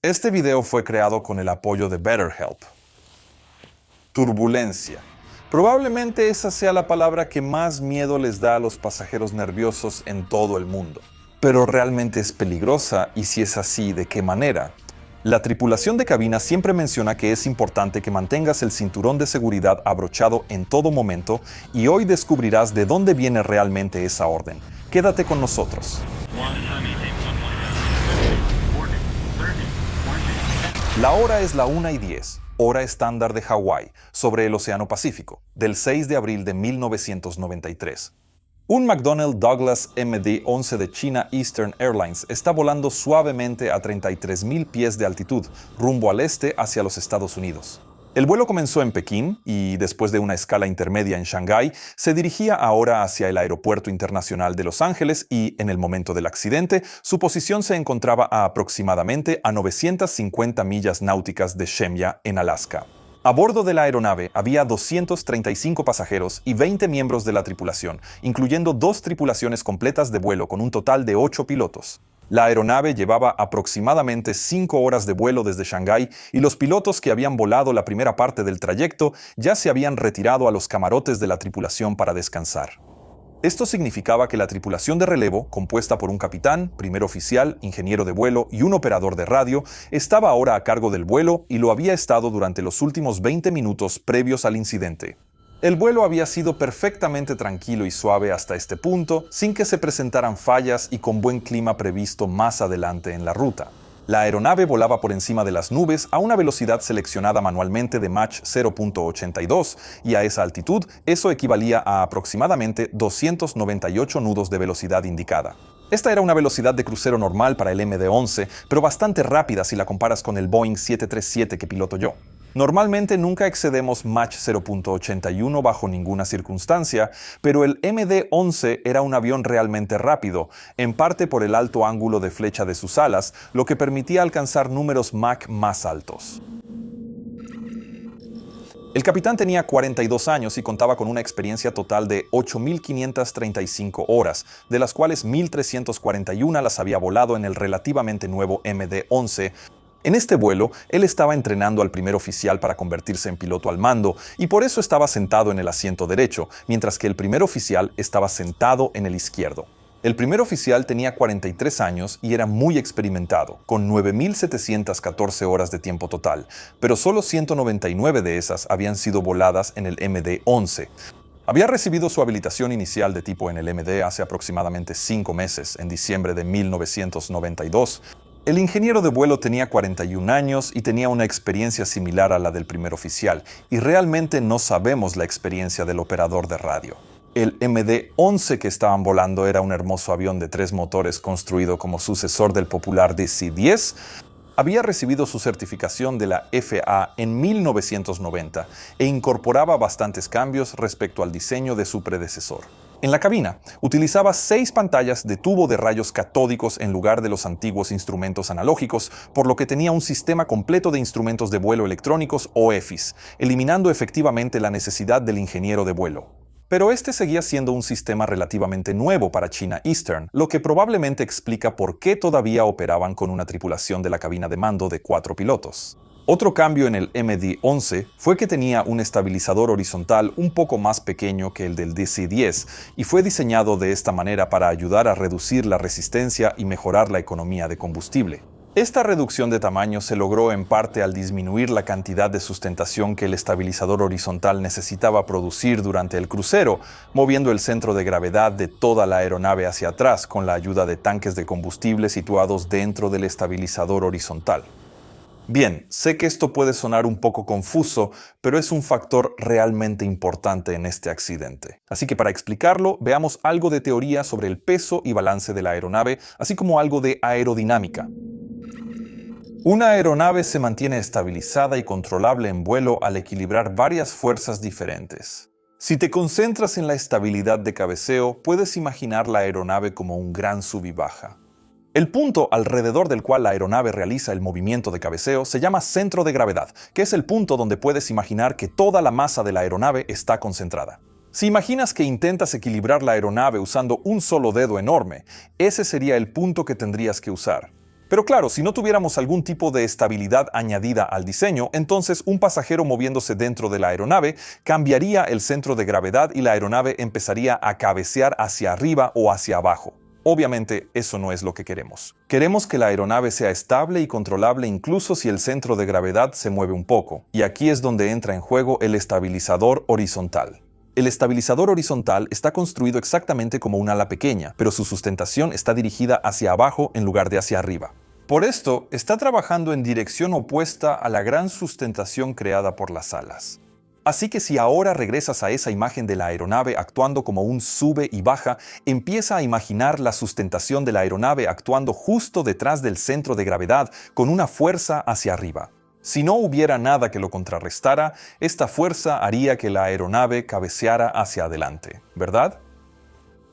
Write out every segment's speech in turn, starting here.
Este video fue creado con el apoyo de BetterHelp. Turbulencia. Probablemente esa sea la palabra que más miedo les da a los pasajeros nerviosos en todo el mundo. Pero realmente es peligrosa, y si es así, ¿de qué manera? La tripulación de cabina siempre menciona que es importante que mantengas el cinturón de seguridad abrochado en todo momento, y hoy descubrirás de dónde viene realmente esa orden. Quédate con nosotros. La hora es la 1:10, hora estándar de Hawái, sobre el Océano Pacífico, del 6 de abril de 1993. Un McDonnell Douglas MD-11 de China Eastern Airlines está volando suavemente a 33,000 pies de altitud, rumbo al este hacia los Estados Unidos. El vuelo comenzó en Pekín y, después de una escala intermedia en Shanghái, se dirigía ahora hacia el Aeropuerto Internacional de Los Ángeles y, en el momento del accidente, su posición se encontraba aproximadamente a 950 millas náuticas de Shemya, en Alaska. A bordo de la aeronave había 235 pasajeros y 20 miembros de la tripulación, incluyendo 2 tripulaciones completas de vuelo con un total de 8 pilotos. La aeronave llevaba aproximadamente 5 horas de vuelo desde Shanghái y los pilotos que habían volado la primera parte del trayecto ya se habían retirado a los camarotes de la tripulación para descansar. Esto significaba que la tripulación de relevo, compuesta por un capitán, primer oficial, ingeniero de vuelo y un operador de radio, estaba ahora a cargo del vuelo y lo había estado durante los últimos 20 minutos previos al incidente. El vuelo había sido perfectamente tranquilo y suave hasta este punto, sin que se presentaran fallas y con buen clima previsto más adelante en la ruta. La aeronave volaba por encima de las nubes a una velocidad seleccionada manualmente de Mach 0.82 y a esa altitud eso equivalía a aproximadamente 298 nudos de velocidad indicada. Esta era una velocidad de crucero normal para el MD-11, pero bastante rápida si la comparas con el Boeing 737 que piloto yo. Normalmente nunca excedemos Mach 0.81 bajo ninguna circunstancia, pero el MD-11 era un avión realmente rápido, en parte por el alto ángulo de flecha de sus alas, lo que permitía alcanzar números Mach más altos. El capitán tenía 42 años y contaba con una experiencia total de 8.535 horas, de las cuales 1.341 las había volado en el relativamente nuevo MD-11. En este vuelo, él estaba entrenando al primer oficial para convertirse en piloto al mando, y por eso estaba sentado en el asiento derecho, mientras que el primer oficial estaba sentado en el izquierdo. El primer oficial tenía 43 años y era muy experimentado, con 9.714 horas de tiempo total, pero solo 199 de esas habían sido voladas en el MD-11. Había recibido su habilitación inicial de tipo en el MD hace aproximadamente 5 meses, en diciembre de 1992. El ingeniero de vuelo tenía 41 años y tenía una experiencia similar a la del primer oficial, y realmente no sabemos la experiencia del operador de radio. El MD-11 que estaban volando era un hermoso avión de 3 motores construido como sucesor del popular DC-10. Había recibido su certificación de la FAA en 1990 e incorporaba bastantes cambios respecto al diseño de su predecesor. En la cabina, utilizaba 6 pantallas de tubo de rayos catódicos en lugar de los antiguos instrumentos analógicos, por lo que tenía un sistema completo de instrumentos de vuelo electrónicos o EFIs, eliminando efectivamente la necesidad del ingeniero de vuelo. Pero este seguía siendo un sistema relativamente nuevo para China Eastern, lo que probablemente explica por qué todavía operaban con una tripulación de la cabina de mando de 4 pilotos. Otro cambio en el MD-11 fue que tenía un estabilizador horizontal un poco más pequeño que el del DC-10 y fue diseñado de esta manera para ayudar a reducir la resistencia y mejorar la economía de combustible. Esta reducción de tamaño se logró en parte al disminuir la cantidad de sustentación que el estabilizador horizontal necesitaba producir durante el crucero, moviendo el centro de gravedad de toda la aeronave hacia atrás con la ayuda de tanques de combustible situados dentro del estabilizador horizontal. Bien, sé que esto puede sonar un poco confuso, pero es un factor realmente importante en este accidente. Así que para explicarlo, veamos algo de teoría sobre el peso y balance de la aeronave, así como algo de aerodinámica. Una aeronave se mantiene estabilizada y controlable en vuelo al equilibrar varias fuerzas diferentes. Si te concentras en la estabilidad de cabeceo, puedes imaginar la aeronave como un gran sub y baja. El punto alrededor del cual la aeronave realiza el movimiento de cabeceo se llama centro de gravedad, que es el punto donde puedes imaginar que toda la masa de la aeronave está concentrada. Si imaginas que intentas equilibrar la aeronave usando un solo dedo enorme, ese sería el punto que tendrías que usar. Pero claro, si no tuviéramos algún tipo de estabilidad añadida al diseño, entonces un pasajero moviéndose dentro de la aeronave cambiaría el centro de gravedad y la aeronave empezaría a cabecear hacia arriba o hacia abajo. Obviamente, eso no es lo que queremos. Queremos que la aeronave sea estable y controlable incluso si el centro de gravedad se mueve un poco. Y aquí es donde entra en juego el estabilizador horizontal. El estabilizador horizontal está construido exactamente como un ala pequeña, pero su sustentación está dirigida hacia abajo en lugar de hacia arriba. Por esto, está trabajando en dirección opuesta a la gran sustentación creada por las alas. Así que si ahora regresas a esa imagen de la aeronave actuando como un sube y baja, empieza a imaginar la sustentación de la aeronave actuando justo detrás del centro de gravedad con una fuerza hacia arriba. Si no hubiera nada que lo contrarrestara, esta fuerza haría que la aeronave cabeceara hacia adelante, ¿verdad?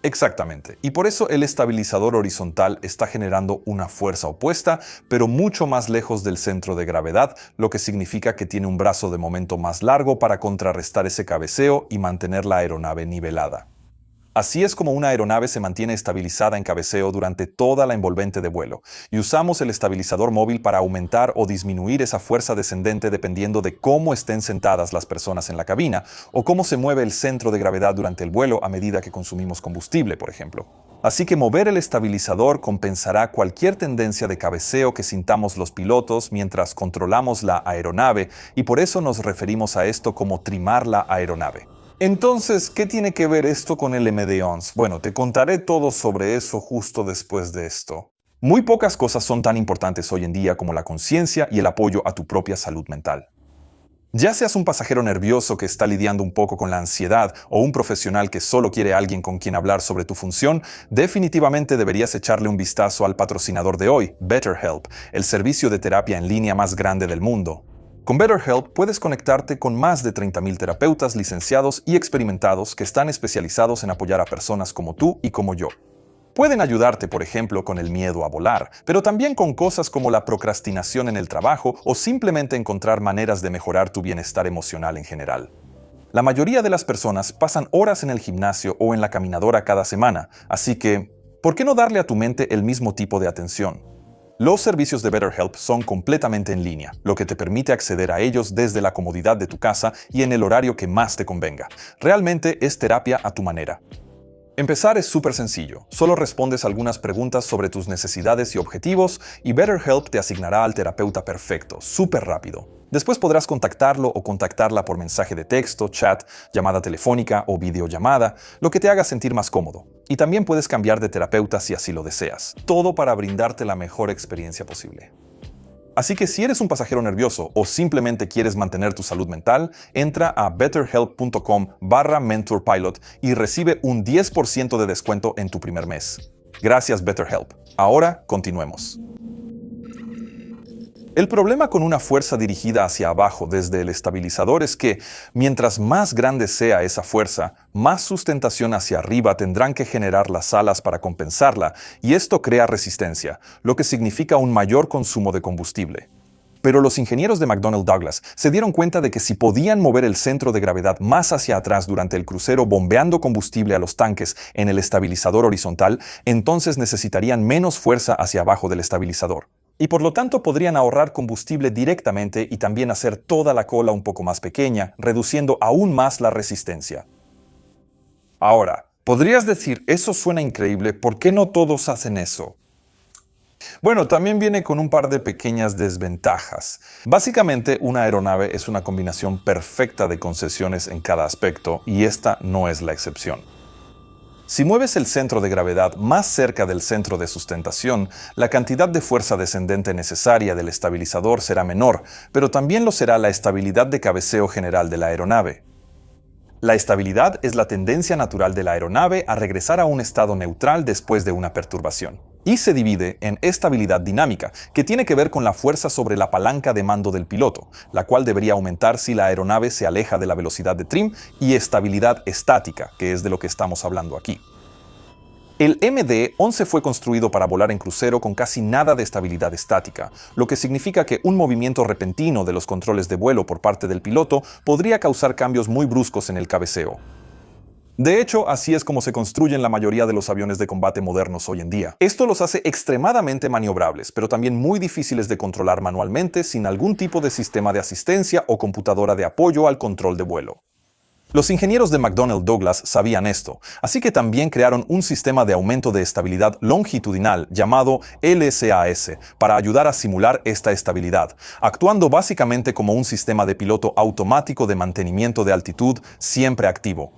Exactamente. Y por eso el estabilizador horizontal está generando una fuerza opuesta, pero mucho más lejos del centro de gravedad, lo que significa que tiene un brazo de momento más largo para contrarrestar ese cabeceo y mantener la aeronave nivelada. Así es como una aeronave se mantiene estabilizada en cabeceo durante toda la envolvente de vuelo, y usamos el estabilizador móvil para aumentar o disminuir esa fuerza descendente dependiendo de cómo estén sentadas las personas en la cabina, o cómo se mueve el centro de gravedad durante el vuelo a medida que consumimos combustible, por ejemplo. Así que mover el estabilizador compensará cualquier tendencia de cabeceo que sintamos los pilotos mientras controlamos la aeronave, y por eso nos referimos a esto como trimar la aeronave. Entonces, ¿qué tiene que ver esto con el MD-11? Bueno, te contaré todo sobre eso justo después de esto. Muy pocas cosas son tan importantes hoy en día como la conciencia y el apoyo a tu propia salud mental. Ya seas un pasajero nervioso que está lidiando un poco con la ansiedad o un profesional que solo quiere a alguien con quien hablar sobre tu función, definitivamente deberías echarle un vistazo al patrocinador de hoy, BetterHelp, el servicio de terapia en línea más grande del mundo. Con BetterHelp puedes conectarte con más de 30,000 terapeutas licenciados y experimentados que están especializados en apoyar a personas como tú y como yo. Pueden ayudarte, por ejemplo, con el miedo a volar, pero también con cosas como la procrastinación en el trabajo o simplemente encontrar maneras de mejorar tu bienestar emocional en general. La mayoría de las personas pasan horas en el gimnasio o en la caminadora cada semana, así que, ¿por qué no darle a tu mente el mismo tipo de atención? Los servicios de BetterHelp son completamente en línea, lo que te permite acceder a ellos desde la comodidad de tu casa y en el horario que más te convenga. Realmente es terapia a tu manera. Empezar es súper sencillo. Solo respondes algunas preguntas sobre tus necesidades y objetivos y BetterHelp te asignará al terapeuta perfecto, súper rápido. Después podrás contactarlo o contactarla por mensaje de texto, chat, llamada telefónica o videollamada, lo que te haga sentir más cómodo. Y también puedes cambiar de terapeuta si así lo deseas. Todo para brindarte la mejor experiencia posible. Así que si eres un pasajero nervioso o simplemente quieres mantener tu salud mental, entra a betterhelp.com/mentorpilot y recibe un 10% de descuento en tu primer mes. Gracias, BetterHelp. Ahora continuemos. El problema con una fuerza dirigida hacia abajo desde el estabilizador es que, mientras más grande sea esa fuerza, más sustentación hacia arriba tendrán que generar las alas para compensarla, y esto crea resistencia, lo que significa un mayor consumo de combustible. Pero los ingenieros de McDonnell Douglas se dieron cuenta de que si podían mover el centro de gravedad más hacia atrás durante el crucero bombeando combustible a los tanques en el estabilizador horizontal, entonces necesitarían menos fuerza hacia abajo del estabilizador. Y por lo tanto podrían ahorrar combustible directamente y también hacer toda la cola un poco más pequeña, reduciendo aún más la resistencia. Ahora, podrías decir, eso suena increíble, ¿por qué no todos hacen eso? Bueno, también viene con un par de pequeñas desventajas. Básicamente, una aeronave es una combinación perfecta de concesiones en cada aspecto, y esta no es la excepción. Si mueves el centro de gravedad más cerca del centro de sustentación, la cantidad de fuerza descendente necesaria del estabilizador será menor, pero también lo será la estabilidad de cabeceo general de la aeronave. La estabilidad es la tendencia natural de la aeronave a regresar a un estado neutral después de una perturbación. Y se divide en estabilidad dinámica, que tiene que ver con la fuerza sobre la palanca de mando del piloto, la cual debería aumentar si la aeronave se aleja de la velocidad de trim, y estabilidad estática, que es de lo que estamos hablando aquí. El MD-11 fue construido para volar en crucero con casi nada de estabilidad estática, lo que significa que un movimiento repentino de los controles de vuelo por parte del piloto podría causar cambios muy bruscos en el cabeceo. De hecho, así es como se construyen la mayoría de los aviones de combate modernos hoy en día. Esto los hace extremadamente maniobrables, pero también muy difíciles de controlar manualmente sin algún tipo de sistema de asistencia o computadora de apoyo al control de vuelo. Los ingenieros de McDonnell Douglas sabían esto, así que también crearon un sistema de aumento de estabilidad longitudinal llamado LSAS para ayudar a simular esta estabilidad, actuando básicamente como un sistema de piloto automático de mantenimiento de altitud siempre activo.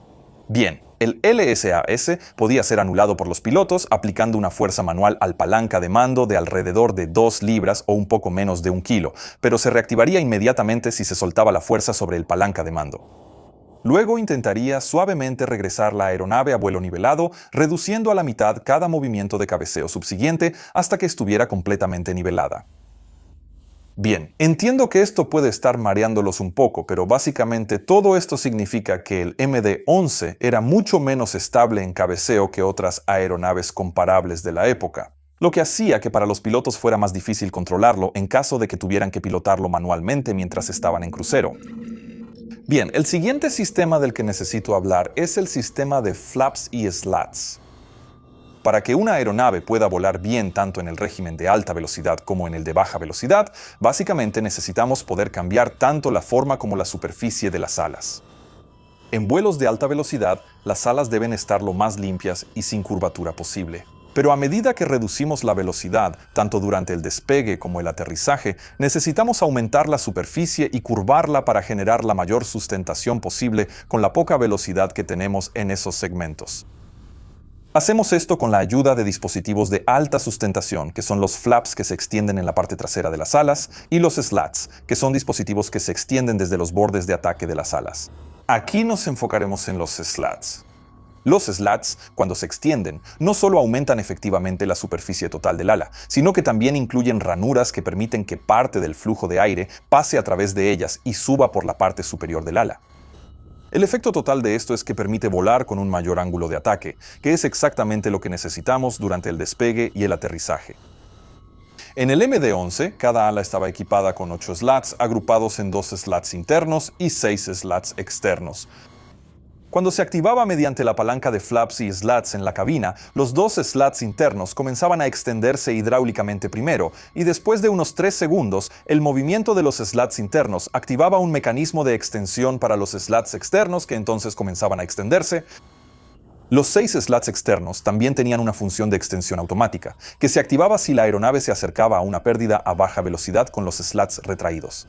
Bien, el LSAS podía ser anulado por los pilotos aplicando una fuerza manual al palanca de mando de alrededor de 2 libras o un poco menos de 1 kilo, pero se reactivaría inmediatamente si se soltaba la fuerza sobre el palanca de mando. Luego intentaría suavemente regresar la aeronave a vuelo nivelado, reduciendo a la mitad cada movimiento de cabeceo subsiguiente hasta que estuviera completamente nivelada. Bien, entiendo que esto puede estar mareándolos un poco, pero básicamente todo esto significa que el MD-11 era mucho menos estable en cabeceo que otras aeronaves comparables de la época, lo que hacía que para los pilotos fuera más difícil controlarlo en caso de que tuvieran que pilotarlo manualmente mientras estaban en crucero. Bien, el siguiente sistema del que necesito hablar es el sistema de flaps y slats. Para que una aeronave pueda volar bien tanto en el régimen de alta velocidad como en el de baja velocidad, básicamente necesitamos poder cambiar tanto la forma como la superficie de las alas. En vuelos de alta velocidad, las alas deben estar lo más limpias y sin curvatura posible. Pero a medida que reducimos la velocidad, tanto durante el despegue como el aterrizaje, necesitamos aumentar la superficie y curvarla para generar la mayor sustentación posible con la poca velocidad que tenemos en esos segmentos. Hacemos esto con la ayuda de dispositivos de alta sustentación, que son los flaps que se extienden en la parte trasera de las alas, y los slats, que son dispositivos que se extienden desde los bordes de ataque de las alas. Aquí nos enfocaremos en los slats. Los slats, cuando se extienden, no solo aumentan efectivamente la superficie total del ala, sino que también incluyen ranuras que permiten que parte del flujo de aire pase a través de ellas y suba por la parte superior del ala. El efecto total de esto es que permite volar con un mayor ángulo de ataque, que es exactamente lo que necesitamos durante el despegue y el aterrizaje. En el MD-11, cada ala estaba equipada con 8 slats agrupados en 2 slats internos y 6 slats externos. Cuando se activaba mediante la palanca de flaps y slats en la cabina, los 2 slats internos comenzaban a extenderse hidráulicamente primero, y después de unos 3 segundos, el movimiento de los slats internos activaba un mecanismo de extensión para los slats externos que entonces comenzaban a extenderse. Los 6 slats externos también tenían una función de extensión automática, que se activaba si la aeronave se acercaba a una pérdida a baja velocidad con los slats retraídos.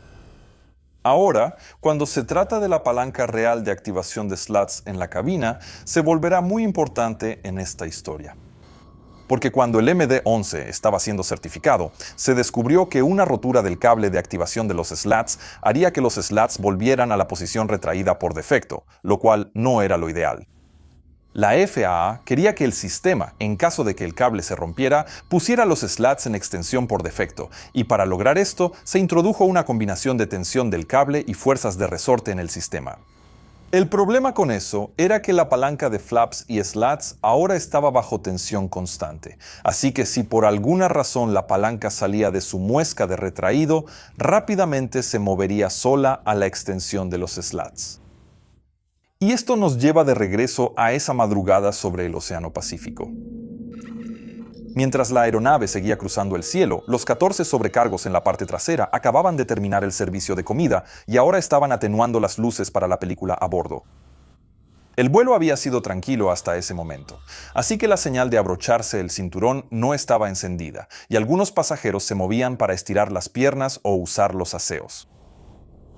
Ahora, cuando se trata de la palanca real de activación de slats en la cabina, se volverá muy importante en esta historia. Porque cuando el MD-11 estaba siendo certificado, se descubrió que una rotura del cable de activación de los slats haría que los slats volvieran a la posición retraída por defecto, lo cual no era lo ideal. La FAA quería que el sistema, en caso de que el cable se rompiera, pusiera los slats en extensión por defecto, y para lograr esto se introdujo una combinación de tensión del cable y fuerzas de resorte en el sistema. El problema con eso era que la palanca de flaps y slats ahora estaba bajo tensión constante, así que si por alguna razón la palanca salía de su muesca de retraído, rápidamente se movería sola a la extensión de los slats. Y esto nos lleva de regreso a esa madrugada sobre el Océano Pacífico. Mientras la aeronave seguía cruzando el cielo, los 14 sobrecargos en la parte trasera acababan de terminar el servicio de comida y ahora estaban atenuando las luces para la película a bordo. El vuelo había sido tranquilo hasta ese momento, así que la señal de abrocharse el cinturón no estaba encendida y algunos pasajeros se movían para estirar las piernas o usar los aseos.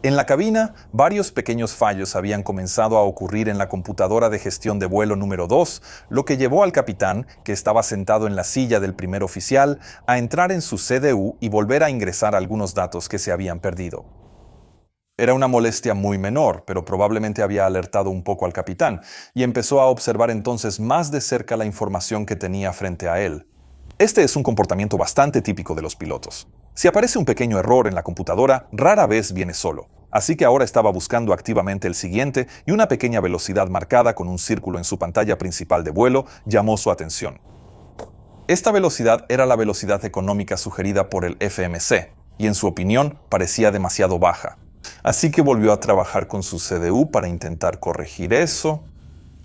En la cabina, varios pequeños fallos habían comenzado a ocurrir en la computadora de gestión de vuelo número 2, lo que llevó al capitán, que estaba sentado en la silla del primer oficial, a entrar en su CDU y volver a ingresar algunos datos que se habían perdido. Era una molestia muy menor, pero probablemente había alertado un poco al capitán, y empezó a observar entonces más de cerca la información que tenía frente a él. Este es un comportamiento bastante típico de los pilotos. Si aparece un pequeño error en la computadora, rara vez viene solo. Así que ahora estaba buscando activamente el siguiente y una pequeña velocidad marcada con un círculo en su pantalla principal de vuelo llamó su atención. Esta velocidad era la velocidad económica sugerida por el FMC, y en su opinión parecía demasiado baja. Así que volvió a trabajar con su CDU para intentar corregir eso.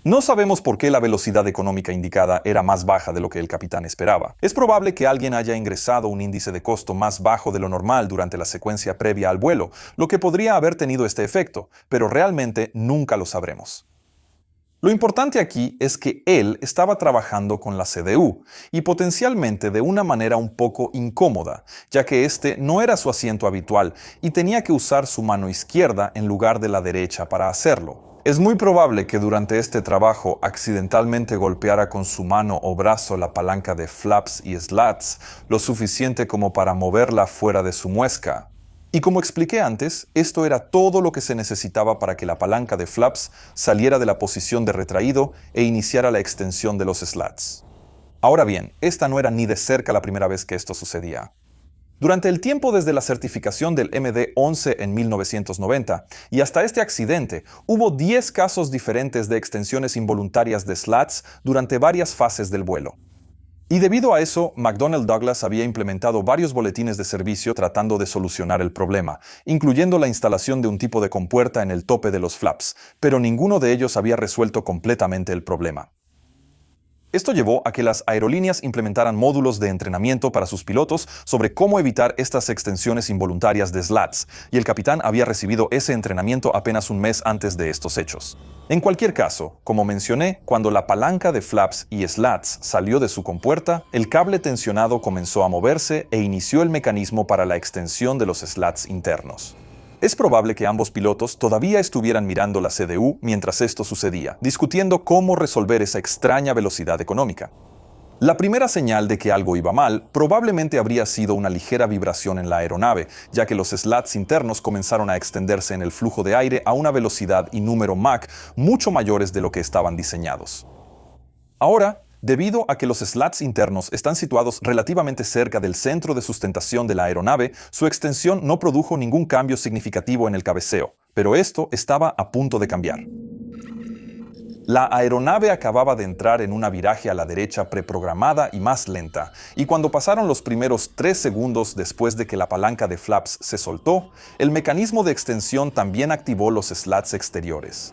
No sabemos por qué la velocidad económica indicada era más baja de lo que el capitán esperaba. Es probable que alguien haya ingresado un índice de costo más bajo de lo normal durante la secuencia previa al vuelo, lo que podría haber tenido este efecto, pero realmente nunca lo sabremos. Lo importante aquí es que él estaba trabajando con la CDU, y potencialmente de una manera un poco incómoda, ya que este no era su asiento habitual y tenía que usar su mano izquierda en lugar de la derecha para hacerlo. Es muy probable que durante este trabajo accidentalmente golpeara con su mano o brazo la palanca de flaps y slats, lo suficiente como para moverla fuera de su muesca. Y como expliqué antes, esto era todo lo que se necesitaba para que la palanca de flaps saliera de la posición de retraído e iniciara la extensión de los slats. Ahora bien, esta no era ni de cerca la primera vez que esto sucedía. Durante el tiempo desde la certificación del MD-11 en 1990 y hasta este accidente, hubo 10 casos diferentes de extensiones involuntarias de slats durante varias fases del vuelo. Y debido a eso, McDonnell Douglas había implementado varios boletines de servicio tratando de solucionar el problema, incluyendo la instalación de un tipo de compuerta en el tope de los flaps, pero ninguno de ellos había resuelto completamente el problema. Esto llevó a que las aerolíneas implementaran módulos de entrenamiento para sus pilotos sobre cómo evitar estas extensiones involuntarias de slats, y el capitán había recibido ese entrenamiento apenas un mes antes de estos hechos. En cualquier caso, como mencioné, cuando la palanca de flaps y slats salió de su compuerta, el cable tensionado comenzó a moverse e inició el mecanismo para la extensión de los slats internos. Es probable que ambos pilotos todavía estuvieran mirando la CDU mientras esto sucedía, discutiendo cómo resolver esa extraña velocidad económica. La primera señal de que algo iba mal probablemente habría sido una ligera vibración en la aeronave, ya que los slats internos comenzaron a extenderse en el flujo de aire a una velocidad y número Mach mucho mayores de lo que estaban diseñados. Ahora, debido a que los slats internos están situados relativamente cerca del centro de sustentación de la aeronave, su extensión no produjo ningún cambio significativo en el cabeceo, pero esto estaba a punto de cambiar. La aeronave acababa de entrar en una viraje a la derecha preprogramada y más lenta, y cuando pasaron los primeros 3 segundos después de que la palanca de flaps se soltó, el mecanismo de extensión también activó los slats exteriores.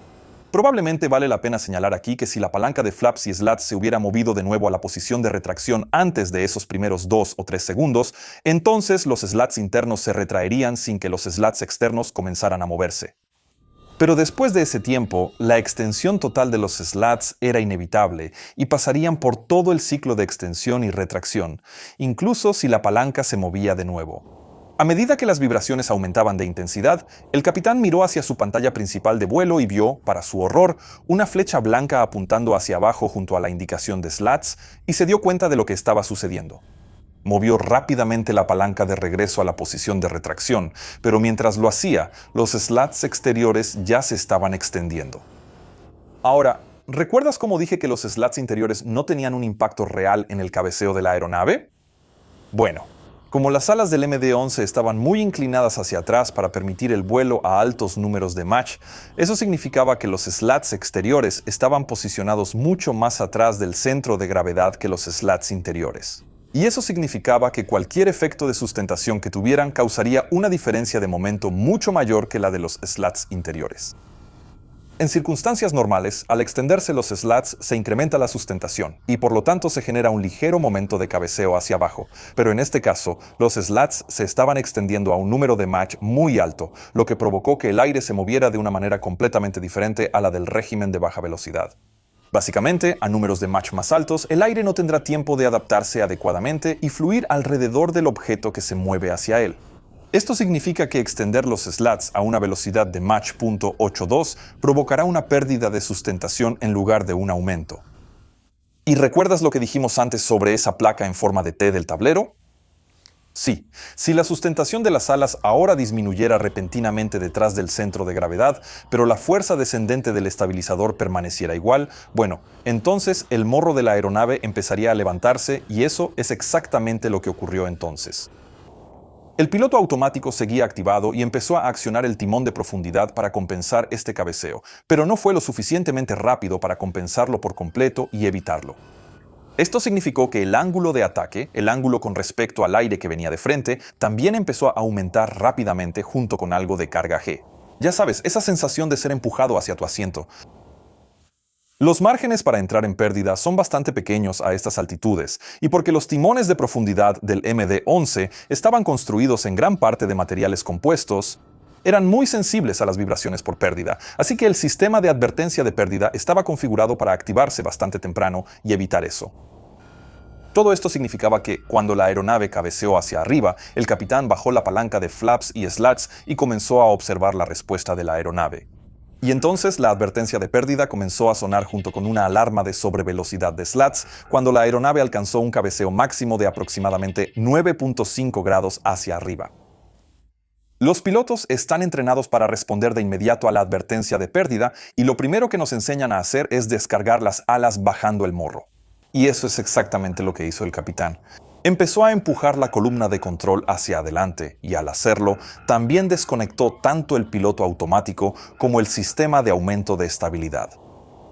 Probablemente vale la pena señalar aquí que si la palanca de flaps y slats se hubiera movido de nuevo a la posición de retracción antes de esos primeros 2 o 3 segundos, entonces los slats internos se retraerían sin que los slats externos comenzaran a moverse. Pero después de ese tiempo, la extensión total de los slats era inevitable y pasarían por todo el ciclo de extensión y retracción, incluso si la palanca se movía de nuevo. A medida que las vibraciones aumentaban de intensidad, el capitán miró hacia su pantalla principal de vuelo y vio, para su horror, una flecha blanca apuntando hacia abajo junto a la indicación de slats y se dio cuenta de lo que estaba sucediendo. Movió rápidamente la palanca de regreso a la posición de retracción, pero mientras lo hacía, los slats exteriores ya se estaban extendiendo. Ahora, ¿recuerdas cómo dije que los slats interiores no tenían un impacto real en el cabeceo de la aeronave? Bueno, como las alas del MD-11 estaban muy inclinadas hacia atrás para permitir el vuelo a altos números de Mach, eso significaba que los slats exteriores estaban posicionados mucho más atrás del centro de gravedad que los slats interiores. Y eso significaba que cualquier efecto de sustentación que tuvieran causaría una diferencia de momento mucho mayor que la de los slats interiores. En circunstancias normales, al extenderse los slats se incrementa la sustentación y por lo tanto se genera un ligero momento de cabeceo hacia abajo, pero en este caso, los slats se estaban extendiendo a un número de Mach muy alto, lo que provocó que el aire se moviera de una manera completamente diferente a la del régimen de baja velocidad. Básicamente, a números de Mach más altos, el aire no tendrá tiempo de adaptarse adecuadamente y fluir alrededor del objeto que se mueve hacia él. Esto significa que extender los slats a una velocidad de Mach .82 provocará una pérdida de sustentación en lugar de un aumento. ¿Y recuerdas lo que dijimos antes sobre esa placa en forma de T del tablero? Sí, si la sustentación de las alas ahora disminuyera repentinamente detrás del centro de gravedad, pero la fuerza descendente del estabilizador permaneciera igual, bueno, entonces el morro de la aeronave empezaría a levantarse y eso es exactamente lo que ocurrió entonces. El piloto automático seguía activado y empezó a accionar el timón de profundidad para compensar este cabeceo, pero no fue lo suficientemente rápido para compensarlo por completo y evitarlo. Esto significó que el ángulo de ataque, el ángulo con respecto al aire que venía de frente, también empezó a aumentar rápidamente junto con algo de carga G. Ya sabes, esa sensación de ser empujado hacia tu asiento. Los márgenes para entrar en pérdida son bastante pequeños a estas altitudes, y porque los timones de profundidad del MD-11 estaban construidos en gran parte de materiales compuestos, eran muy sensibles a las vibraciones por pérdida, así que el sistema de advertencia de pérdida estaba configurado para activarse bastante temprano y evitar eso. Todo esto significaba que, cuando la aeronave cabeceó hacia arriba, el capitán bajó la palanca de flaps y slats y comenzó a observar la respuesta de la aeronave. Y entonces la advertencia de pérdida comenzó a sonar junto con una alarma de sobrevelocidad de slats cuando la aeronave alcanzó un cabeceo máximo de aproximadamente 9.5 grados hacia arriba. Los pilotos están entrenados para responder de inmediato a la advertencia de pérdida y lo primero que nos enseñan a hacer es descargar las alas bajando el morro. Y eso es exactamente lo que hizo el capitán. Empezó a empujar la columna de control hacia adelante y al hacerlo, también desconectó tanto el piloto automático como el sistema de aumento de estabilidad.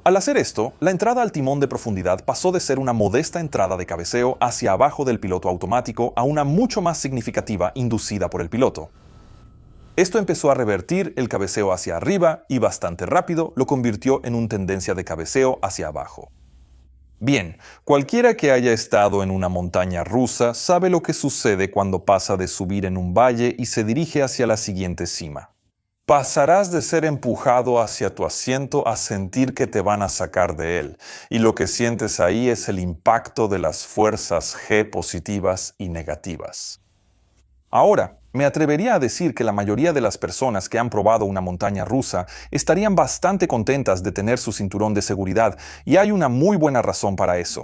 Al hacer esto, la entrada al timón de profundidad pasó de ser una modesta entrada de cabeceo hacia abajo del piloto automático a una mucho más significativa inducida por el piloto. Esto empezó a revertir el cabeceo hacia arriba y bastante rápido lo convirtió en una tendencia de cabeceo hacia abajo. Bien, cualquiera que haya estado en una montaña rusa sabe lo que sucede cuando pasa de subir en un valle y se dirige hacia la siguiente cima. Pasarás de ser empujado hacia tu asiento a sentir que te van a sacar de él, y lo que sientes ahí es el impacto de las fuerzas G positivas y negativas. Ahora, me atrevería a decir que la mayoría de las personas que han probado una montaña rusa estarían bastante contentas de tener su cinturón de seguridad, y hay una muy buena razón para eso.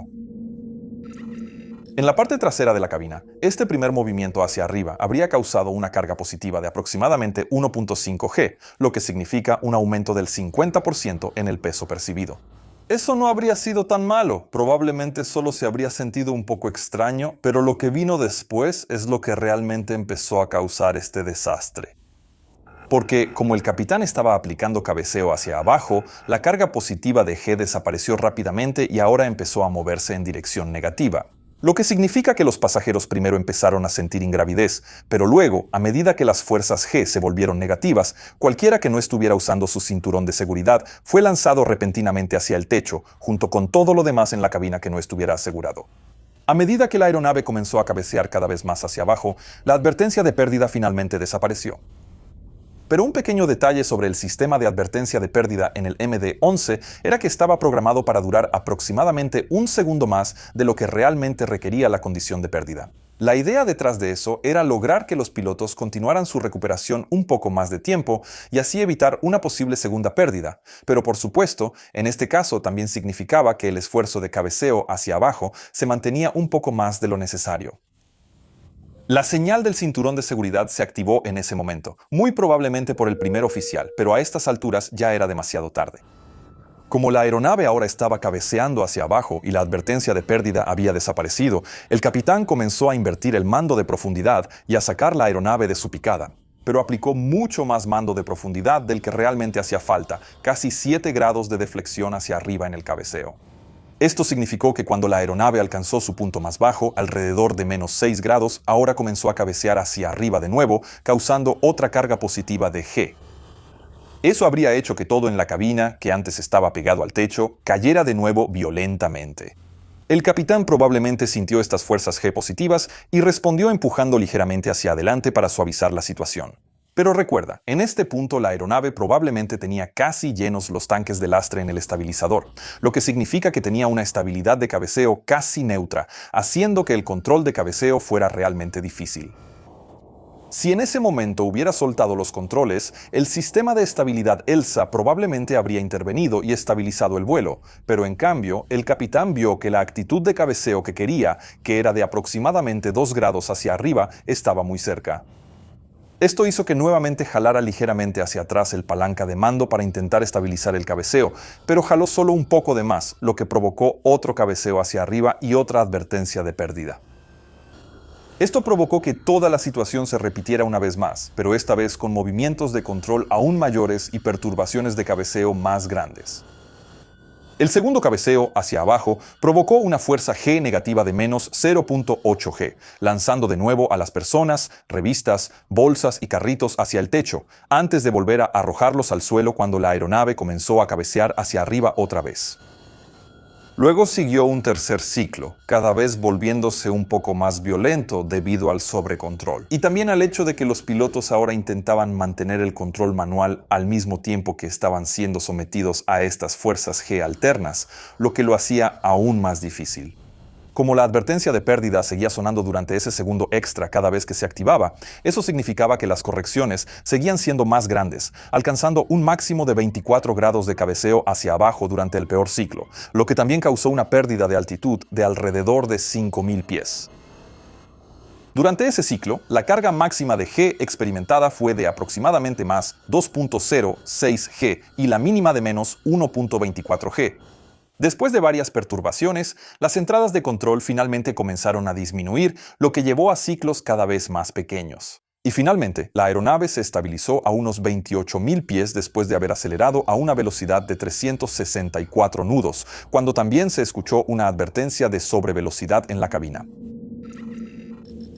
En la parte trasera de la cabina, este primer movimiento hacia arriba habría causado una carga positiva de aproximadamente 1.5 G, lo que significa un aumento del 50% en el peso percibido. Eso no habría sido tan malo, probablemente solo se habría sentido un poco extraño, pero lo que vino después es lo que realmente empezó a causar este desastre. Porque, como el capitán estaba aplicando cabeceo hacia abajo, la carga positiva de G desapareció rápidamente y ahora empezó a moverse en dirección negativa. Lo que significa que los pasajeros primero empezaron a sentir ingravidez, pero luego, a medida que las fuerzas G se volvieron negativas, cualquiera que no estuviera usando su cinturón de seguridad fue lanzado repentinamente hacia el techo, junto con todo lo demás en la cabina que no estuviera asegurado. A medida que la aeronave comenzó a cabecear cada vez más hacia abajo, la advertencia de pérdida finalmente desapareció. Pero un pequeño detalle sobre el sistema de advertencia de pérdida en el MD-11 era que estaba programado para durar aproximadamente un segundo más de lo que realmente requería la condición de pérdida. La idea detrás de eso era lograr que los pilotos continuaran su recuperación un poco más de tiempo y así evitar una posible segunda pérdida. Pero por supuesto, en este caso también significaba que el esfuerzo de cabeceo hacia abajo se mantenía un poco más de lo necesario. La señal del cinturón de seguridad se activó en ese momento, muy probablemente por el primer oficial, pero a estas alturas ya era demasiado tarde. Como la aeronave ahora estaba cabeceando hacia abajo y la advertencia de pérdida había desaparecido, el capitán comenzó a invertir el mando de profundidad y a sacar la aeronave de su picada. Pero aplicó mucho más mando de profundidad del que realmente hacía falta, casi 7 grados de deflexión hacia arriba en el cabeceo. Esto significó que cuando la aeronave alcanzó su punto más bajo, alrededor de menos 6 grados, ahora comenzó a cabecear hacia arriba de nuevo, causando otra carga positiva de G. Eso habría hecho que todo en la cabina, que antes estaba pegado al techo, cayera de nuevo violentamente. El capitán probablemente sintió estas fuerzas G positivas y respondió empujando ligeramente hacia adelante para suavizar la situación. Pero recuerda, en este punto la aeronave probablemente tenía casi llenos los tanques de lastre en el estabilizador, lo que significa que tenía una estabilidad de cabeceo casi neutra, haciendo que el control de cabeceo fuera realmente difícil. Si en ese momento hubiera soltado los controles, el sistema de estabilidad ELSA probablemente habría intervenido y estabilizado el vuelo, pero en cambio, el capitán vio que la actitud de cabeceo que quería, que era de aproximadamente 2 grados hacia arriba, estaba muy cerca. Esto hizo que nuevamente jalara ligeramente hacia atrás el palanca de mando para intentar estabilizar el cabeceo, pero jaló solo un poco de más, lo que provocó otro cabeceo hacia arriba y otra advertencia de pérdida. Esto provocó que toda la situación se repitiera una vez más, pero esta vez con movimientos de control aún mayores y perturbaciones de cabeceo más grandes. El segundo cabeceo hacia abajo provocó una fuerza G negativa de menos 0.8 G, lanzando de nuevo a las personas, revistas, bolsas y carritos hacia el techo, antes de volver a arrojarlos al suelo cuando la aeronave comenzó a cabecear hacia arriba otra vez. Luego siguió un tercer ciclo, cada vez volviéndose un poco más violento debido al sobrecontrol. Y también al hecho de que los pilotos ahora intentaban mantener el control manual al mismo tiempo que estaban siendo sometidos a estas fuerzas G alternas, lo que lo hacía aún más difícil. Como la advertencia de pérdida seguía sonando durante ese segundo extra cada vez que se activaba, eso significaba que las correcciones seguían siendo más grandes, alcanzando un máximo de 24 grados de cabeceo hacia abajo durante el peor ciclo, lo que también causó una pérdida de altitud de alrededor de 5.000 pies. Durante ese ciclo, la carga máxima de G experimentada fue de aproximadamente más 2.06 G y la mínima de menos 1.24 G. Después de varias perturbaciones, las entradas de control finalmente comenzaron a disminuir, lo que llevó a ciclos cada vez más pequeños. Y finalmente, la aeronave se estabilizó a unos 28.000 pies después de haber acelerado a una velocidad de 364 nudos, cuando también se escuchó una advertencia de sobrevelocidad en la cabina.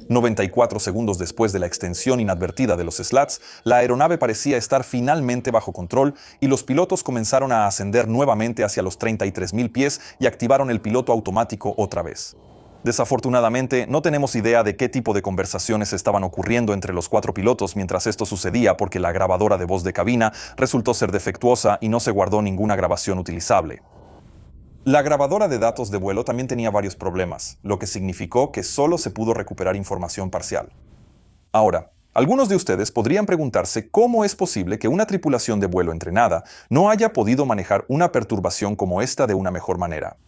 94 segundos después de la extensión inadvertida de los slats, la aeronave parecía estar finalmente bajo control y los pilotos comenzaron a ascender nuevamente hacia los 33.000 pies y activaron el piloto automático otra vez. Desafortunadamente, no tenemos idea de qué tipo de conversaciones estaban ocurriendo entre los 4 pilotos mientras esto sucedía porque la grabadora de voz de cabina resultó ser defectuosa y no se guardó ninguna grabación utilizable. La grabadora de datos de vuelo también tenía varios problemas, lo que significó que solo se pudo recuperar información parcial. Ahora, algunos de ustedes podrían preguntarse cómo es posible que una tripulación de vuelo entrenada no haya podido manejar una perturbación como esta de una mejor manera.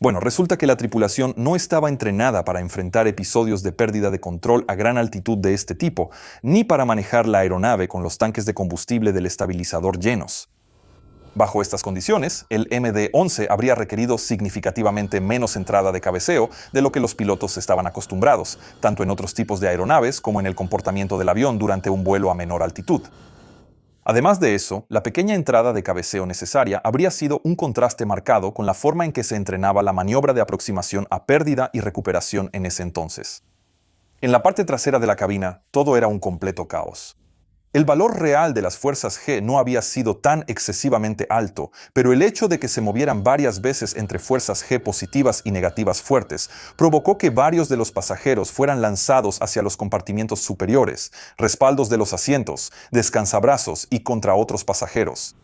Bueno, resulta que la tripulación no estaba entrenada para enfrentar episodios de pérdida de control a gran altitud de este tipo, ni para manejar la aeronave con los tanques de combustible del estabilizador llenos. Bajo estas condiciones, el MD-11 habría requerido significativamente menos entrada de cabeceo de lo que los pilotos estaban acostumbrados, tanto en otros tipos de aeronaves como en el comportamiento del avión durante un vuelo a menor altitud. Además de eso, la pequeña entrada de cabeceo necesaria habría sido un contraste marcado con la forma en que se entrenaba la maniobra de aproximación a pérdida y recuperación en ese entonces. En la parte trasera de la cabina, todo era un completo caos. El valor real de las fuerzas G no había sido tan excesivamente alto, pero el hecho de que se movieran varias veces entre fuerzas G positivas y negativas fuertes provocó que varios de los pasajeros fueran lanzados hacia los compartimientos superiores, respaldos de los asientos, descansabrazos y contra otros pasajeros.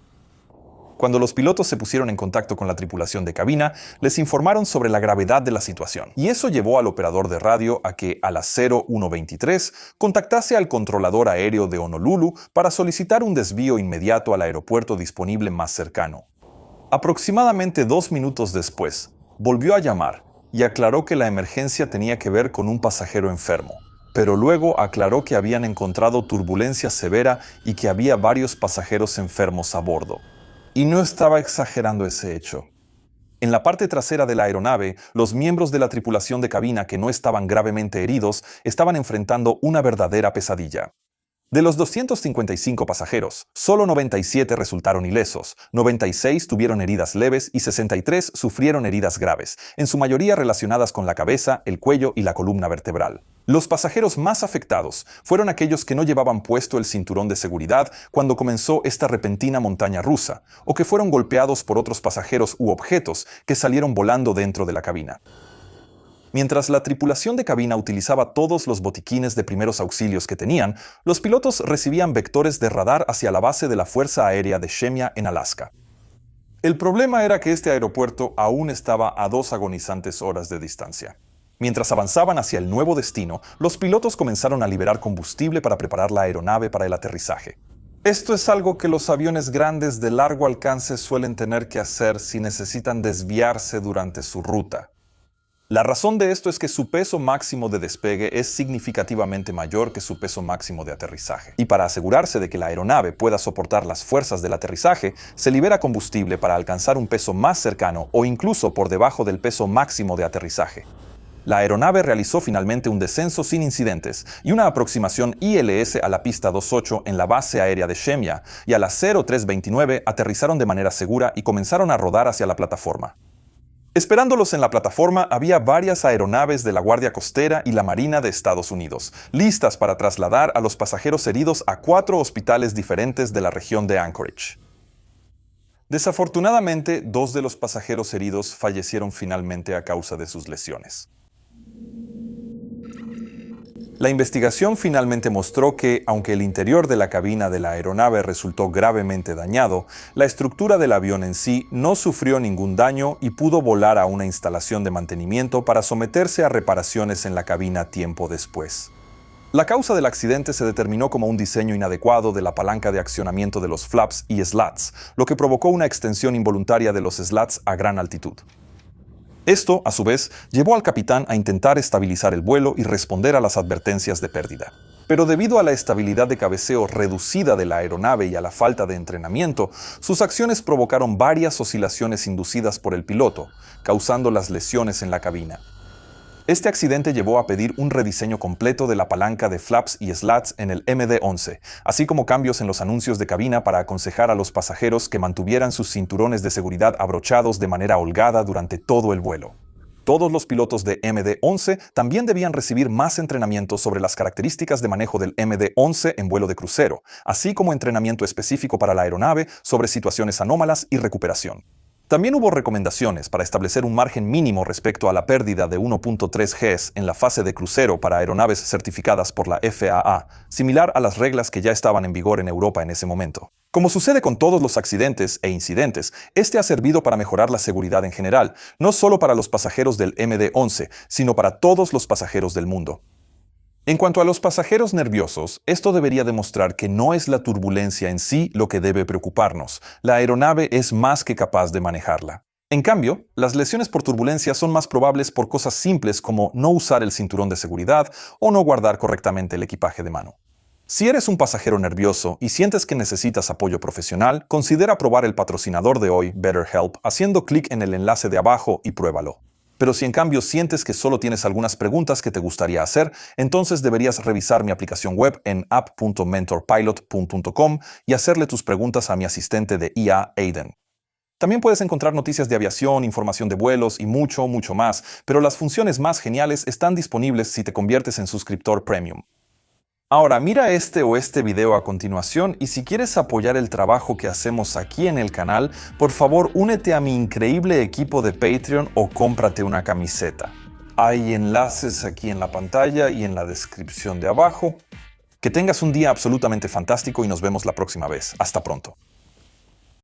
Cuando los pilotos se pusieron en contacto con la tripulación de cabina, les informaron sobre la gravedad de la situación. Y eso llevó al operador de radio a que, a las 0123, contactase al controlador aéreo de Honolulu para solicitar un desvío inmediato al aeropuerto disponible más cercano. Aproximadamente 2 minutos después, volvió a llamar y aclaró que la emergencia tenía que ver con un pasajero enfermo. Pero luego aclaró que habían encontrado turbulencia severa y que había varios pasajeros enfermos a bordo. Y no estaba exagerando ese hecho. En la parte trasera de la aeronave, los miembros de la tripulación de cabina que no estaban gravemente heridos estaban enfrentando una verdadera pesadilla. De los 255 pasajeros, solo 97 resultaron ilesos, 96 tuvieron heridas leves y 63 sufrieron heridas graves, en su mayoría relacionadas con la cabeza, el cuello y la columna vertebral. Los pasajeros más afectados fueron aquellos que no llevaban puesto el cinturón de seguridad cuando comenzó esta repentina montaña rusa, o que fueron golpeados por otros pasajeros u objetos que salieron volando dentro de la cabina. Mientras la tripulación de cabina utilizaba todos los botiquines de primeros auxilios que tenían, los pilotos recibían vectores de radar hacia la base de la Fuerza Aérea de Shemya en Alaska. El problema era que este aeropuerto aún estaba a 2 agonizantes horas de distancia. Mientras avanzaban hacia el nuevo destino, los pilotos comenzaron a liberar combustible para preparar la aeronave para el aterrizaje. Esto es algo que los aviones grandes de largo alcance suelen tener que hacer si necesitan desviarse durante su ruta. La razón de esto es que su peso máximo de despegue es significativamente mayor que su peso máximo de aterrizaje. Y para asegurarse de que la aeronave pueda soportar las fuerzas del aterrizaje, se libera combustible para alcanzar un peso más cercano o incluso por debajo del peso máximo de aterrizaje. La aeronave realizó finalmente un descenso sin incidentes y una aproximación ILS a la pista 28 en la base aérea de Shemya, y a las 0329 aterrizaron de manera segura y comenzaron a rodar hacia la plataforma. Esperándolos en la plataforma había varias aeronaves de la Guardia Costera y la Marina de Estados Unidos, listas para trasladar a los pasajeros heridos a 4 hospitales diferentes de la región de Anchorage. Desafortunadamente, 2 de los pasajeros heridos fallecieron finalmente a causa de sus lesiones. La investigación finalmente mostró que, aunque el interior de la cabina de la aeronave resultó gravemente dañado, la estructura del avión en sí no sufrió ningún daño y pudo volar a una instalación de mantenimiento para someterse a reparaciones en la cabina tiempo después. La causa del accidente se determinó como un diseño inadecuado de la palanca de accionamiento de los flaps y slats, lo que provocó una extensión involuntaria de los slats a gran altitud. Esto, a su vez, llevó al capitán a intentar estabilizar el vuelo y responder a las advertencias de pérdida. Pero debido a la estabilidad de cabeceo reducida de la aeronave y a la falta de entrenamiento, sus acciones provocaron varias oscilaciones inducidas por el piloto, causando las lesiones en la cabina. Este accidente llevó a pedir un rediseño completo de la palanca de flaps y slats en el MD-11, así como cambios en los anuncios de cabina para aconsejar a los pasajeros que mantuvieran sus cinturones de seguridad abrochados de manera holgada durante todo el vuelo. Todos los pilotos de MD-11 también debían recibir más entrenamiento sobre las características de manejo del MD-11 en vuelo de crucero, así como entrenamiento específico para la aeronave sobre situaciones anómalas y recuperación. También hubo recomendaciones para establecer un margen mínimo respecto a la pérdida de 1.3 Gs en la fase de crucero para aeronaves certificadas por la FAA, similar a las reglas que ya estaban en vigor en Europa en ese momento. Como sucede con todos los accidentes e incidentes, este ha servido para mejorar la seguridad en general, no solo para los pasajeros del MD-11, sino para todos los pasajeros del mundo. En cuanto a los pasajeros nerviosos, esto debería demostrar que no es la turbulencia en sí lo que debe preocuparnos. La aeronave es más que capaz de manejarla. En cambio, las lesiones por turbulencia son más probables por cosas simples como no usar el cinturón de seguridad o no guardar correctamente el equipaje de mano. Si eres un pasajero nervioso y sientes que necesitas apoyo profesional, considera probar el patrocinador de hoy, BetterHelp, haciendo clic en el enlace de abajo y pruébalo. Pero si en cambio sientes que solo tienes algunas preguntas que te gustaría hacer, entonces deberías revisar mi aplicación web en app.mentorpilot.com y hacerle tus preguntas a mi asistente de IA, Aiden. También puedes encontrar noticias de aviación, información de vuelos y mucho más, pero las funciones más geniales están disponibles si te conviertes en suscriptor premium. Ahora, mira este video a continuación y si quieres apoyar el trabajo que hacemos aquí en el canal, por favor únete a mi increíble equipo de Patreon o cómprate una camiseta. Hay enlaces aquí en la pantalla y en la descripción de abajo. Que tengas un día absolutamente fantástico y nos vemos la próxima vez. Hasta pronto.